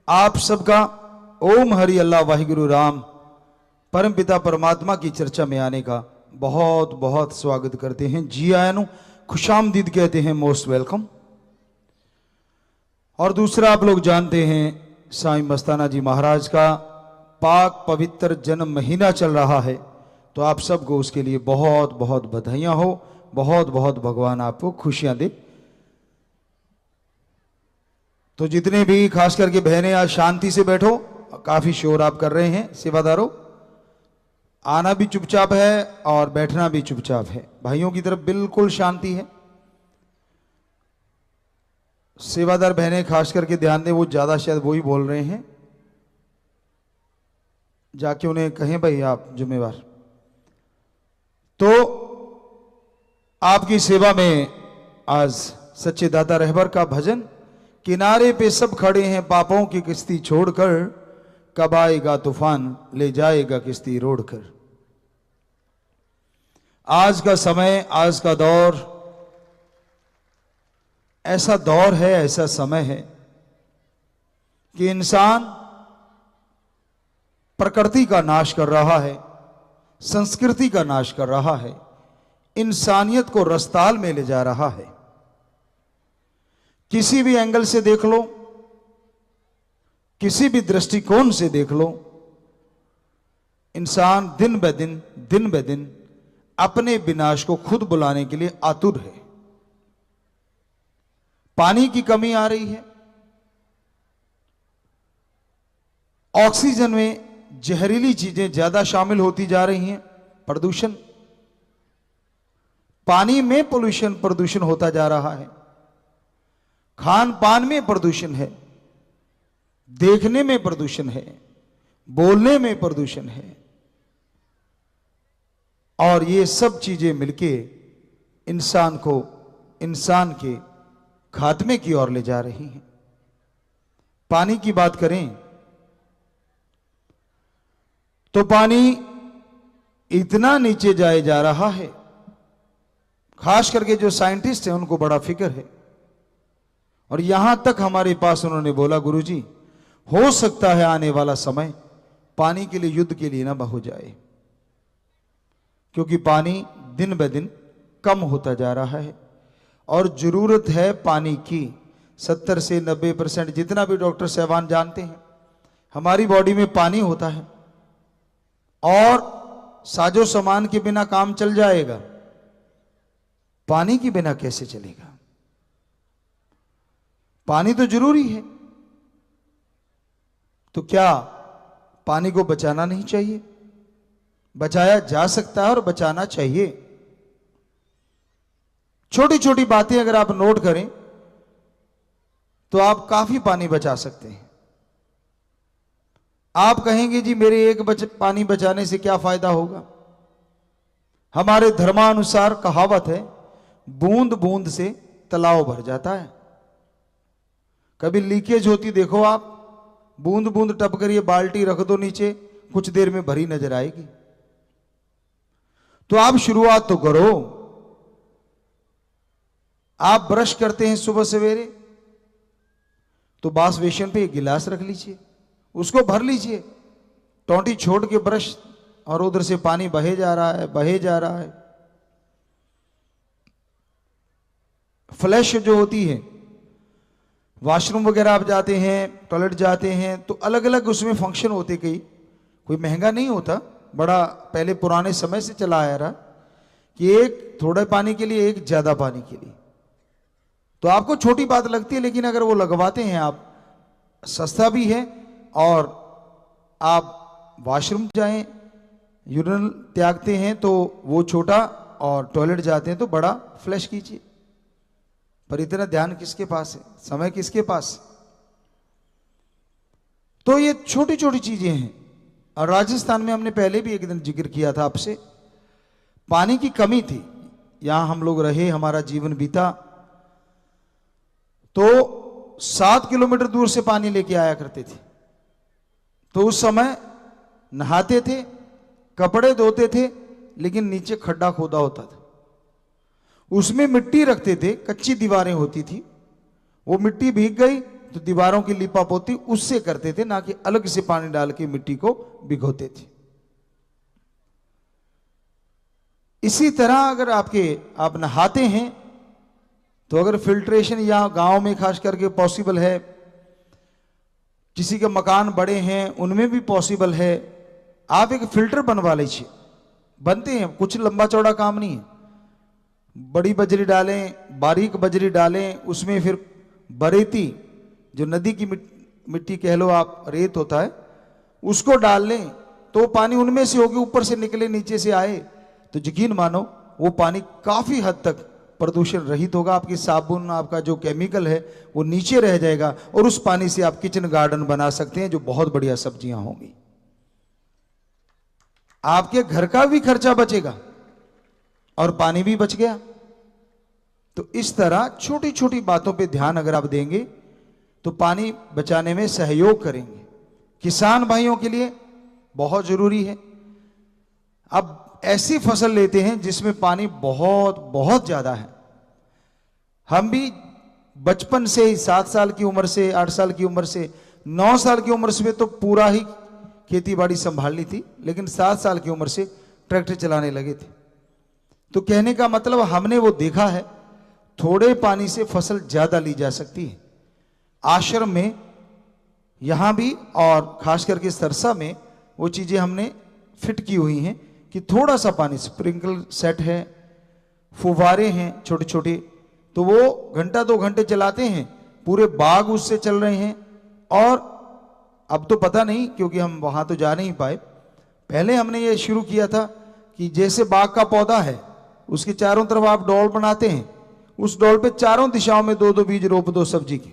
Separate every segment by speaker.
Speaker 1: आप सबका ओम हरि अल्लाह वाहिगुरु राम परम पिता परमात्मा की चर्चा में आने का बहुत बहुत स्वागत करते हैं। जी आयानु खुशामदीद कहते हैं, मोस्ट वेलकम। और दूसरा, आप लोग जानते हैं साईं मस्ताना जी महाराज का पाक पवित्र जन्म महीना चल रहा है, तो आप सबको उसके लिए बहुत बहुत बधाइयां हो, बहुत बहुत भगवान आपको खुशियां दे। तो जितने भी खास करके बहनें आज शांति से बैठो, काफी शोर आप कर रहे हैं। सेवादारों, आना भी चुपचाप है और बैठना भी चुपचाप है। भाइयों की तरफ बिल्कुल शांति है। सेवादार बहनें खास करके ध्यान दें, वो ज्यादा शायद वो ही बोल रहे हैं, जाके उन्हें कहें भाई आप जिम्मेवार। तो आपकी सेवा में आज सच्चे दाता रहबर का भजन, किनारे पे सब खड़े हैं पापों की किश्ती छोड़कर, कब आएगा तूफान ले जाएगा किश्ती रोड़कर। आज का समय, आज का दौर ऐसा दौर है, ऐसा समय है कि इंसान प्रकृति का नाश कर रहा है, संस्कृति का नाश कर रहा है, इंसानियत को रस्ताल में ले जा रहा है। किसी भी एंगल से देख लो, किसी भी दृष्टिकोण से देख लो, इंसान दिन ब दिन अपने विनाश को खुद बुलाने के लिए आतुर है। पानी की कमी आ रही है, ऑक्सीजन में जहरीली चीजें ज्यादा शामिल होती जा रही हैं, प्रदूषण, पानी में प्रदूषण होता जा रहा है, खान पान में प्रदूषण है, देखने में प्रदूषण है, बोलने में प्रदूषण है, और ये सब चीजें मिलके इंसान को इंसान के खात्मे की ओर ले जा रही हैं। पानी की बात करें तो पानी इतना नीचे जाए जा रहा है, खास करके जो साइंटिस्ट हैं उनको बड़ा फिक्र है। और यहां तक हमारे पास उन्होंने बोला, गुरुजी हो सकता है आने वाला समय पानी के लिए युद्ध के लिए ना हो जाए, क्योंकि पानी दिन ब दिन कम होता जा रहा है और जरूरत है पानी की 70 से 90%, जितना भी डॉक्टर साहबान जानते हैं, हमारी बॉडी में पानी होता है। और साजो सामान के बिना काम चल जाएगा, पानी के बिना कैसे चलेगा? पानी तो जरूरी है। तो क्या पानी को बचाना नहीं चाहिए? बचाया जा सकता है और बचाना चाहिए। छोटी छोटी बातें अगर आप नोट करें तो आप काफी पानी बचा सकते हैं। आप कहेंगे जी मेरे एक पानी बचाने से क्या फायदा होगा? हमारे धर्मानुसार कहावत है, बूंद बूंद से तालाब भर जाता है। कभी लीकेज होती देखो आप, बूंद बूंद टप कर ये बाल्टी रख दो नीचे, कुछ देर में भरी नजर आएगी। तो आप शुरुआत तो करो। आप ब्रश करते हैं सुबह सवेरे, तो बास बेसिन पे एक गिलास रख लीजिए, उसको भर लीजिए, टोंटी छोड़ के ब्रश, और उधर से पानी बहे जा रहा है, बहे जा रहा है। फ्लैश जो होती है, वॉशरूम वगैरह आप जाते हैं, टॉयलेट जाते हैं, तो अलग अलग उसमें फंक्शन होते, कई कोई महंगा नहीं होता, बड़ा पहले पुराने समय से चला आ रहा कि एक थोड़े पानी के लिए, एक ज्यादा पानी के लिए। तो आपको छोटी बात लगती है, लेकिन अगर वो लगवाते हैं आप, सस्ता भी है, और आप वॉशरूम जाएं, यूरिन त्यागते हैं तो वो छोटा, और टॉयलेट जाते हैं तो बड़ा फ्लैश कीजिए। पर इतना ध्यान किसके पास है, समय किसके पास? तो ये छोटी छोटी चीजें हैं। और राजस्थान में हमने पहले भी एक दिन जिक्र किया था आपसे, पानी की कमी थी। यहां हम लोग रहे, हमारा जीवन बीता, तो 7 किलोमीटर दूर से पानी लेके आया करते थे। तो उस समय नहाते थे, कपड़े धोते थे, लेकिन नीचे खड्डा खोदा होता था, उसमें मिट्टी रखते थे, कच्ची दीवारें होती थी, वो मिट्टी भीग गई तो दीवारों की लिपापोती उससे करते थे, ना कि अलग से पानी डाल के मिट्टी को भिगोते थे। इसी तरह अगर आप नहाते हैं तो अगर फिल्ट्रेशन या गांव में खास करके पॉसिबल है, किसी के मकान बड़े हैं उनमें भी पॉसिबल है, आप एक फिल्टर बनवा लीजिए। बनते हैं, कुछ लंबा चौड़ा काम नहीं है। बड़ी बजरी डालें, बारीक बजरी डालें, उसमें फिर बरेती जो नदी की मिट्टी कह लो आप, रेत होता है, उसको डाल लें तो पानी उनमें से होके ऊपर से निकले नीचे से आए तो यकीन मानो वो पानी काफी हद तक प्रदूषण रहित होगा। आपकी साबुन, आपका जो केमिकल है वो नीचे रह जाएगा और उस पानी से आप किचन गार्डन बना सकते हैं जो बहुत बढ़िया सब्जियां होंगी। आपके घर का भी खर्चा बचेगा और पानी भी बच गया। तो इस तरह छोटी छोटी बातों पे ध्यान अगर आप देंगे तो पानी बचाने में सहयोग करेंगे। किसान भाइयों के लिए बहुत जरूरी है। अब ऐसी फसल लेते हैं जिसमें पानी बहुत बहुत ज्यादा है। हम भी बचपन से ही 7 साल की उम्र से, 8 साल की उम्र से, 9 साल की उम्र से तो पूरा ही खेती बाड़ी संभाल ली थी, लेकिन 7 साल की उम्र से ट्रैक्टर चलाने लगे थे। तो कहने का मतलब हमने वो देखा है, थोड़े पानी से फसल ज्यादा ली जा सकती है। आश्रम में यहां भी और खास करके सरसा में वो चीजें हमने फिट की हुई हैं कि थोड़ा सा पानी, स्प्रिंकल सेट है, फुवारे हैं छोटे छोटे, तो वो घंटा 2 घंटे चलाते हैं, पूरे बाग उससे चल रहे हैं। और अब तो पता नहीं क्योंकि हम वहां तो जा नहीं पाए। पहले हमने ये शुरू किया था कि जैसे बाग का पौधा है उसके चारों तरफ आप डोल बनाते हैं, उस डोल पे चारों दिशाओं में 2-2 बीज रोप दो सब्जी के,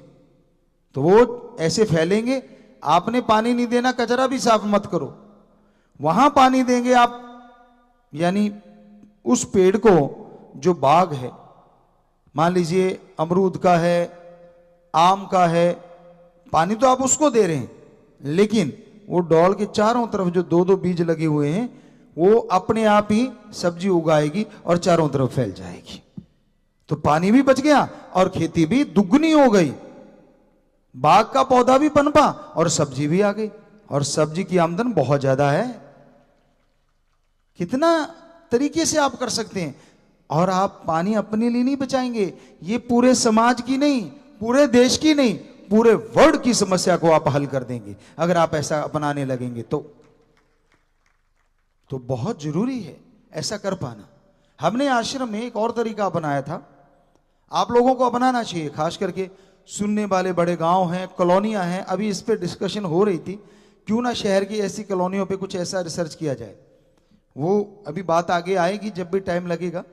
Speaker 1: तो वो ऐसे फैलेंगे। आपने पानी नहीं देना, कचरा भी साफ मत करो, वहां पानी देंगे आप। यानी उस पेड़ को, जो बाग है, मान लीजिए अमरूद का है, आम का है, पानी तो आप उसको दे रहे हैं, लेकिन वो डॉल के चारों तरफ जो 2-2 बीज लगे हुए हैं वो अपने आप ही सब्जी उगाएगी और चारों तरफ फैल जाएगी। तो पानी भी बच गया और खेती भी दुगनी हो गई, बाग का पौधा भी पनपा और सब्जी भी आ गई, और सब्जी की आमदन बहुत ज्यादा है। कितना तरीके से आप कर सकते हैं। और आप पानी अपने लिए नहीं बचाएंगे, ये पूरे समाज की नहीं, पूरे देश की नहीं, पूरे वर्ल्ड की समस्या को आप हल कर देंगे अगर आप ऐसा अपनाने लगेंगे तो बहुत जरूरी है ऐसा कर पाना। हमने आश्रम में एक और तरीका अपनाया था, आप लोगों को अपनाना चाहिए। खास करके सुनने वाले बड़े गांव हैं, कॉलोनियां हैं, अभी इस पे डिस्कशन हो रही थी, क्यों ना शहर की ऐसी कॉलोनियों पे कुछ ऐसा रिसर्च किया जाए। वो अभी बात आगे आएगी जब भी टाइम लगेगा।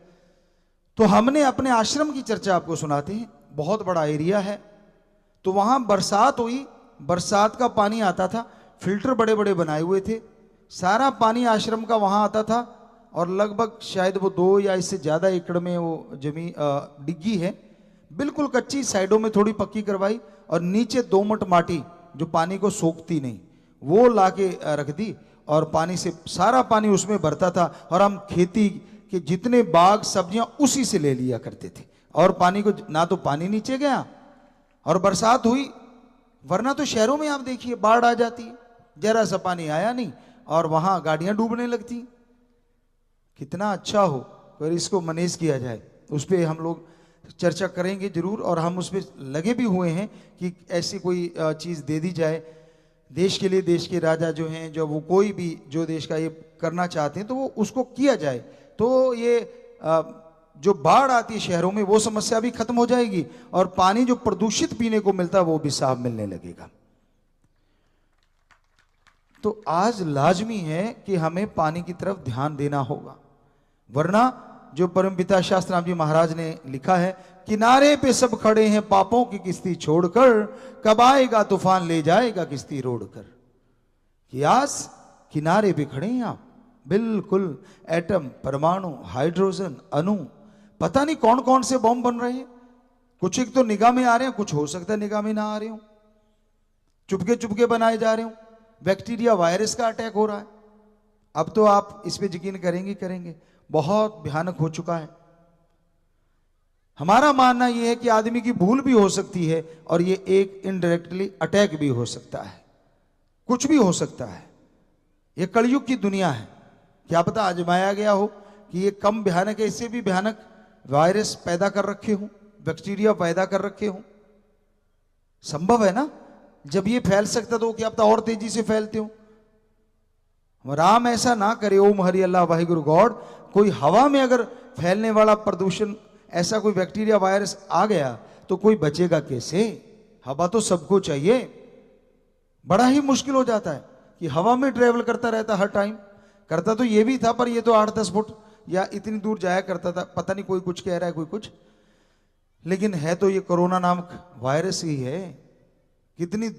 Speaker 1: तो हमने अपने आश्रम की चर्चा आपको सुनाते हैं। बहुत बड़ा एरिया है, तो वहां बरसात हुई, बरसात का पानी आता था, फिल्टर बड़े बड़े बनाए हुए थे, सारा पानी आश्रम का वहां आता था। और लगभग शायद वो 2 या इससे ज्यादा एकड़ में वो जमीन डिग्गी है, बिल्कुल कच्ची, साइडों में थोड़ी पक्की करवाई और नीचे दोमट माटी जो पानी को सोखती नहीं, वो लाके रख दी और पानी से सारा पानी उसमें भरता था। और हम खेती के जितने बाग सब्जियां उसी से ले लिया करते थे, और पानी को ना तो पानी नीचे गया और बरसात हुई। वरना तो शहरों में आप देखिए बाढ़ आ जाती है, जरा सा पानी आया नहीं और वहां गाड़ियां डूबने लगती। कितना अच्छा हो अगर इसको मैनेज किया जाए, उस पर हम लोग चर्चा करेंगे जरूर। और हम उस पर लगे भी हुए हैं कि ऐसी कोई चीज़ दे दी जाए देश के लिए। देश के राजा जो हैं, जो वो कोई भी जो देश का ये करना चाहते हैं तो वो उसको किया जाए, तो ये जो बाढ़ आती है शहरों में वो समस्या भी खत्म हो जाएगी और पानी जो प्रदूषित पीने को मिलता है वो भी साफ मिलने लगेगा। तो आज लाजमी है कि हमें पानी की तरफ ध्यान देना होगा, वरना जो परमपिता शास्त्राम जी महाराज ने लिखा है, किनारे पे सब खड़े हैं पापों की किश्ती छोड़कर, कब आएगा तूफान ले जाएगा किश्ती रोड़कर। कियास किनारे पे खड़े हैं आप, बिल्कुल एटम, परमाणु, हाइड्रोजन, अणु, पता नहीं कौन कौन से बम बन रहे हैं। कुछ एक तो निगाह में आ रहे हैं, कुछ हो सकता है निगाह में ना आ रहे हो, चुपके चुपके बनाए जा रहे हो। बैक्टीरिया, वायरस का अटैक हो रहा है। अब तो आप इस पे यकीन करेंगे, बहुत भयानक हो चुका है। हमारा मानना यह है कि आदमी की भूल भी हो सकती है और ये एक इनडायरेक्टली अटैक भी हो सकता है, कुछ भी हो सकता है। ये कलयुग की दुनिया है, क्या पता आजमाया गया हो कि ये कम भयानक है, इससे भी भयानक वायरस पैदा कर रखे हो, बैक्टीरिया पैदा कर रखे हो। संभव है ना, जब ये फैल सकता तो क्या पता और तेजी से फैलते हो। राम ऐसा ना करे, ओम हरि अल्लाह वाहिगुरु गॉड। कोई हवा में अगर फैलने वाला प्रदूषण, ऐसा कोई बैक्टीरिया वायरस आ गया तो कोई बचेगा कैसे? हवा तो सबको चाहिए। बड़ा ही मुश्किल हो जाता है कि हवा में ट्रेवल करता रहता हर टाइम। करता तो ये भी था, पर ये तो 8-10 फुट या इतनी दूर जाया करता था। पता नहीं कोई कुछ कह रहा है, कोई कुछ, लेकिन है तो ये कोरोना नामक वायरस ही है। कितनी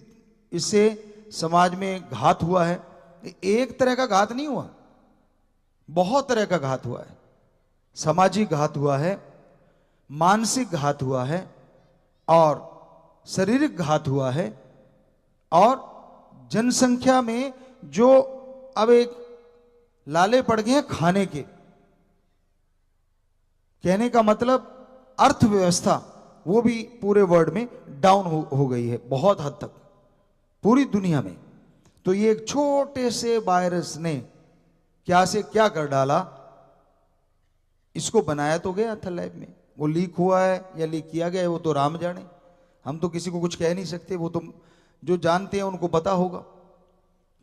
Speaker 1: इससे समाज में घात हुआ है। एक तरह का घात नहीं हुआ, बहुत तरह का घात हुआ है। सामाजिक घात हुआ है, मानसिक घात हुआ है और शारीरिक घात हुआ है। और जनसंख्या में जो अब एक लाले पड़ गए हैं खाने के, कहने का मतलब अर्थव्यवस्था वो भी पूरे वर्ल्ड में डाउन हो गई है बहुत हद तक, पूरी दुनिया में। तो ये एक छोटे से वायरस ने क्या से क्या कर डाला। इसको बनाया तो गया था लैब में, वो लीक हुआ है या लीक किया गया है वो तो राम जाने। हम तो किसी को कुछ कह नहीं सकते, वो तो जो जानते हैं उनको पता होगा।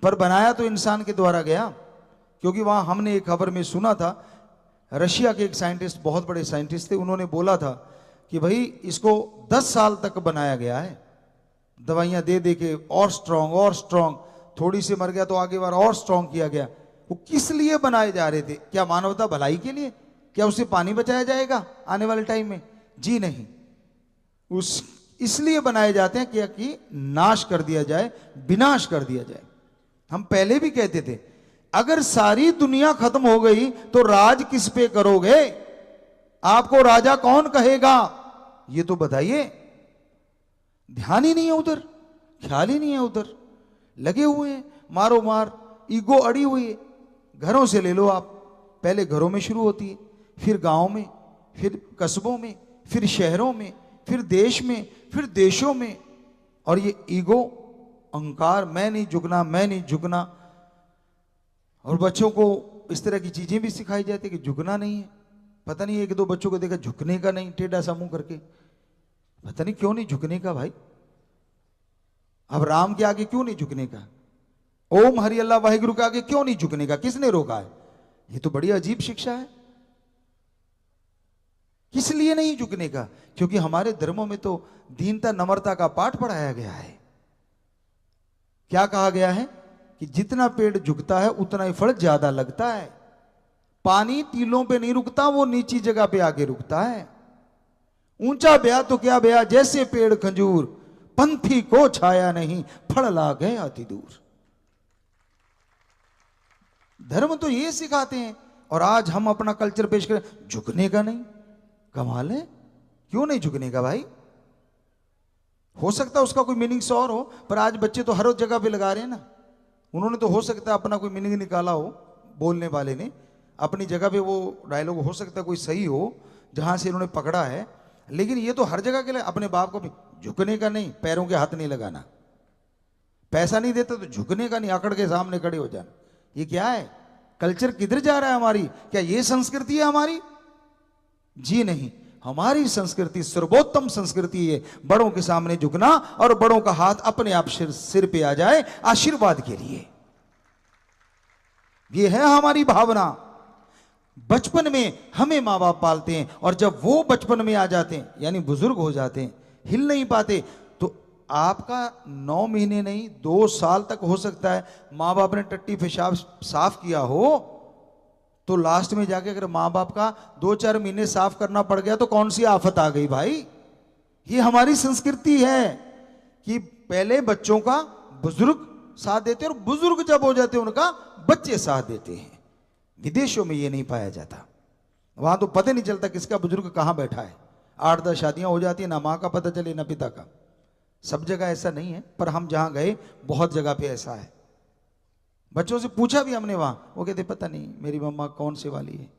Speaker 1: पर बनाया तो इंसान के द्वारा गया, क्योंकि वहां हमने एक खबर में सुना था, रशिया के एक साइंटिस्ट, बहुत बड़े साइंटिस्ट थे, उन्होंने बोला था कि भाई इसको 10 साल तक बनाया गया है, दवाइयां दे दे के और स्ट्रॉन्ग, थोड़ी से मर गया तो आगे बार और स्ट्रॉन्ग किया गया। वो किस लिए बनाए जा रहे थे? क्या मानवता भलाई के लिए? क्या उससे पानी बचाया जाएगा आने वाले टाइम में? जी नहीं, उस इसलिए बनाए जाते हैं कि नाश कर दिया जाए, विनाश कर दिया जाए। हम पहले भी कहते थे अगर सारी दुनिया खत्म हो गई तो राज किस पे करोगे? आपको राजा कौन कहेगा ये तो बताइए। ध्यान ही नहीं है उधर, ख्याल ही नहीं है उधर, लगे हुए हैं मारो मार, ईगो अड़ी हुई है। घरों से ले लो आप, पहले घरों में शुरू होती है, फिर गांव में, फिर कस्बों में, फिर शहरों में, फिर देश में, फिर देशों में। और ये ईगो, अहंकार, मैं नहीं झुकना, मैं नहीं झुकना। और बच्चों को इस तरह की चीजें भी सिखाई जाती है कि झुकना नहीं है। पता नहीं, एक दो बच्चों को देखा झुकने का नहीं, टेढ़ा सा मुंह करके, पता नहीं क्यों नहीं झुकने का भाई। अब राम के आगे क्यों नहीं झुकने का? ओम हरि अल्लाह वाहिगुरु के आगे क्यों नहीं झुकने का? किसने रोका है? ये तो बड़ी अजीब शिक्षा है। किस लिए नहीं झुकने का? क्योंकि हमारे धर्मों में तो दीनता, नम्रता का पाठ पढ़ाया गया है। क्या कहा गया है कि जितना पेड़ झुकता है उतना ही फल ज्यादा लगता है। पानी टीलों पे नहीं रुकता, वो नीची जगह पे आके रुकता है। ऊंचा ब्या तो क्या ब्या, जैसे पेड़ खजूर, पंथी को छाया नहीं, फल ला गए अति दूर। धर्म तो ये सिखाते हैं, और आज हम अपना कल्चर पेश करें झुकने का नहीं। कमाल है, क्यों नहीं झुकने का भाई? हो सकता है उसका कोई मीनिंग और हो, पर आज बच्चे तो हर जगह पे लगा रहे हैं ना। उन्होंने तो हो सकता है अपना कोई मीनिंग निकाला हो, बोलने वाले ने अपनी जगह पे, वो डायलॉग हो सकता है कोई सही हो जहां से इन्होंने पकड़ा है। लेकिन ये तो हर जगह के लिए, अपने बाप को भी झुकने का नहीं, पैरों के हाथ नहीं लगाना, पैसा नहीं देता तो झुकने का नहीं, आकड़ के सामने खड़े हो जाना। ये क्या है? कल्चर किधर जा रहा है हमारी? क्या ये संस्कृति है हमारी? जी नहीं, हमारी संस्कृति सर्वोत्तम संस्कृति है बड़ों के सामने झुकना, और बड़ों का हाथ अपने आप सिर पे आ जाए आशीर्वाद के लिए। ये है हमारी भावना। बचपन में हमें मां बाप पालते हैं, और जब वो बचपन में आ जाते हैं, यानी बुजुर्ग हो जाते हैं, हिल नहीं पाते, तो आपका 9 महीने नहीं 2 साल तक हो सकता है मां बाप ने टट्टी पेशाब साफ किया हो, तो लास्ट में जाके अगर मां बाप का 2-4 महीने साफ करना पड़ गया तो कौन सी आफत आ गई भाई? ये हमारी संस्कृति है कि पहले बच्चों का बुजुर्ग साथ देते हैं, और बुजुर्ग जब हो जाते हैं उनका बच्चे साथ देते हैं। विदेशों में ये नहीं पाया जाता, वहां तो पता नहीं चलता किसका बुजुर्ग कहां बैठा है। 8-10 शादियां हो जाती है, ना मां का पता चले ना पिता का। सब जगह ऐसा नहीं है, पर हम जहां गए बहुत जगह पे ऐसा है। बच्चों से पूछा भी हमने वहां, वो कहते पता नहीं मेरी मम्मा कौन से वाली है,